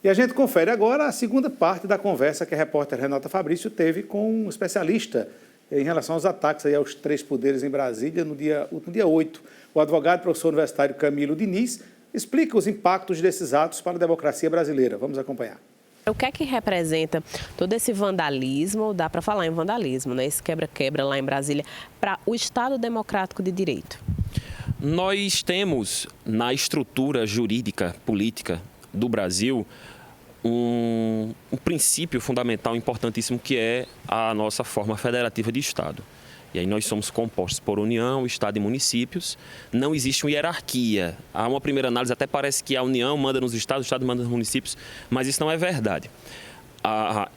E a gente confere agora a segunda parte da conversa que a repórter Renata Fabrício teve com um especialista em relação aos ataques aí aos três poderes em Brasília no dia 8. O advogado e professor universitário Camilo Diniz explica os impactos desses atos para a democracia brasileira. Vamos acompanhar. O que é que representa todo esse vandalismo, dá para falar em vandalismo, né? Esse quebra-quebra lá em Brasília, para o Estado Democrático de Direito? Nós temos na estrutura jurídica, política do Brasil, um princípio fundamental importantíssimo que é a nossa forma federativa de Estado. E aí nós somos compostos por União, Estado e municípios. Não existe uma hierarquia. Há uma primeira análise, até parece que a União manda nos estados, o Estado manda nos municípios, mas isso não é verdade.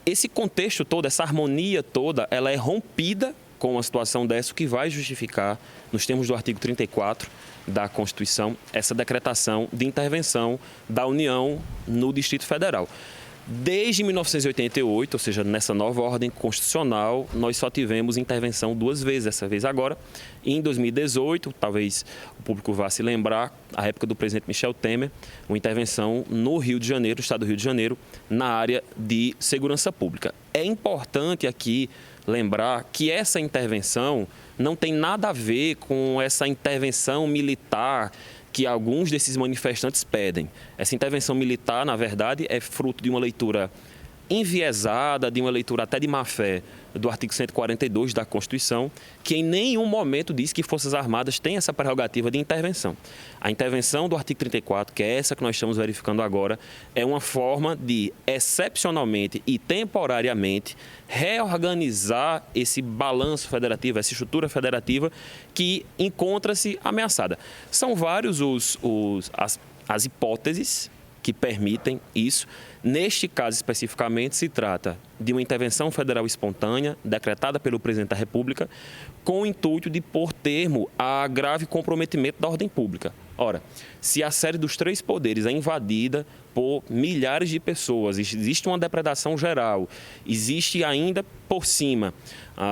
Esse contexto todo, essa harmonia toda, ela é rompida com uma situação dessa, o que vai justificar, nos termos do artigo 34 da Constituição, essa decretação de intervenção da União no Distrito Federal. Desde 1988, ou seja, nessa nova ordem constitucional, nós só tivemos intervenção duas vezes, essa vez agora. Em 2018, talvez o público vá se lembrar, a época do presidente Michel Temer, uma intervenção no Rio de Janeiro, no estado do Rio de Janeiro, na área de segurança pública. É importante aqui lembrar que essa intervenção não tem nada a ver com essa intervenção militar que alguns desses manifestantes pedem. Essa intervenção militar, na verdade, é fruto de uma leitura enviesada, de uma leitura até de má-fé do artigo 142 da Constituição, que em nenhum momento diz que Forças Armadas têm essa prerrogativa de intervenção. A intervenção do artigo 34, que é essa que nós estamos verificando agora, é uma forma de, excepcionalmente e temporariamente, reorganizar esse balanço federativo, essa estrutura federativa que encontra-se ameaçada. São vários as hipóteses que permitem isso. Neste caso especificamente, se trata de uma intervenção federal espontânea, decretada pelo presidente da República, com o intuito de pôr termo a grave comprometimento da ordem pública. Ora, se a sede dos três poderes é invadida por milhares de pessoas, existe uma depredação geral, existe ainda por cima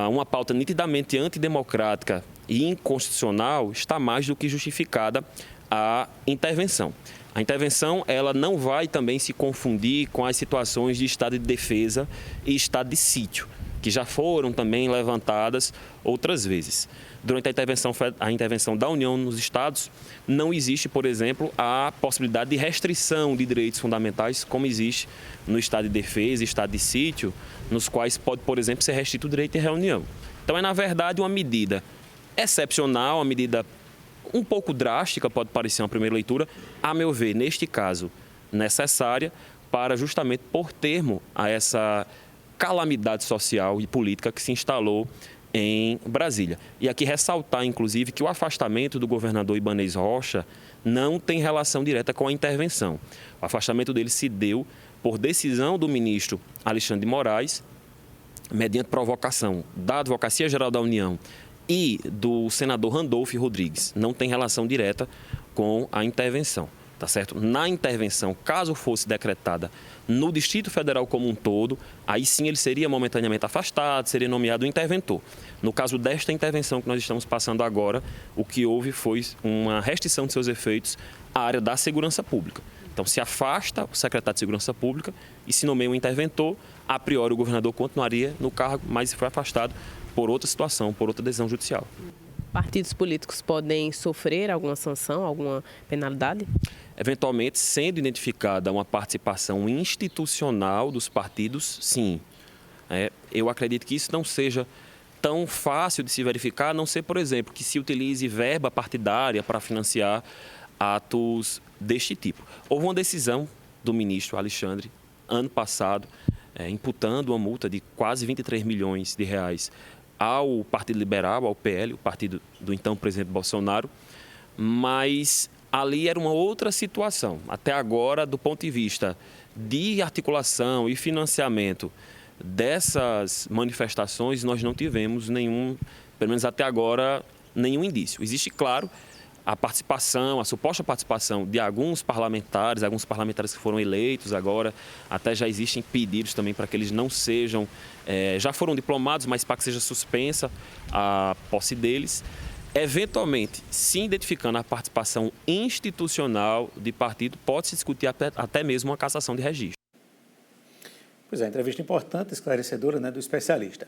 uma pauta nitidamente antidemocrática e inconstitucional, está mais do que justificada a intervenção. A intervenção ela não vai também se confundir com as situações de estado de defesa e estado de sítio, que já foram também levantadas outras vezes. Durante a intervenção da União nos estados, não existe, por exemplo, a possibilidade de restrição de direitos fundamentais, como existe no estado de defesa e estado de sítio, nos quais pode, por exemplo, ser restrito o direito de reunião. Então, é, na verdade, uma medida excepcional, uma medida um pouco drástica, pode parecer uma primeira leitura, a meu ver, neste caso, necessária para justamente pôr termo a essa calamidade social e política que se instalou em Brasília. E aqui ressaltar, inclusive, que o afastamento do governador Ibanez Rocha não tem relação direta com a intervenção. O afastamento dele se deu por decisão do ministro Alexandre de Moraes, mediante provocação da Advocacia Geral da União e do senador Randolfo Rodrigues. Não tem relação direta com a intervenção, tá certo? Na intervenção, caso fosse decretada no Distrito Federal como um todo, aí sim ele seria momentaneamente afastado, seria nomeado um interventor. No caso desta intervenção que nós estamos passando agora, o que houve foi uma restrição de seus efeitos à área da segurança pública. Então, se afasta o secretário de Segurança Pública e se nomeia um interventor, a priori o governador continuaria no cargo, mas foi afastado por outra situação, por outra decisão judicial. Partidos políticos podem sofrer alguma sanção, alguma penalidade? Eventualmente, sendo identificada uma participação institucional dos partidos, sim. Eu acredito que isso não seja tão fácil de se verificar, a não ser, por exemplo, que se utilize verba partidária para financiar atos deste tipo. Houve uma decisão do ministro Alexandre, ano passado, imputando uma multa de quase 23 milhões de reais ao Partido Liberal, ao PL, o partido do então presidente Bolsonaro, mas ali era uma outra situação. Até agora, do ponto de vista de articulação e financiamento dessas manifestações, nós não tivemos nenhum, pelo menos até agora, nenhum indício. Existe, claro, a participação, a suposta participação de alguns parlamentares que foram eleitos agora, até já existem pedidos também para que eles não sejam, já foram diplomados, mas para que seja suspensa a posse deles. Eventualmente, se identificando a participação institucional de partido, pode-se discutir até mesmo uma cassação de registro. Pois é, entrevista importante, esclarecedora, né, do especialista.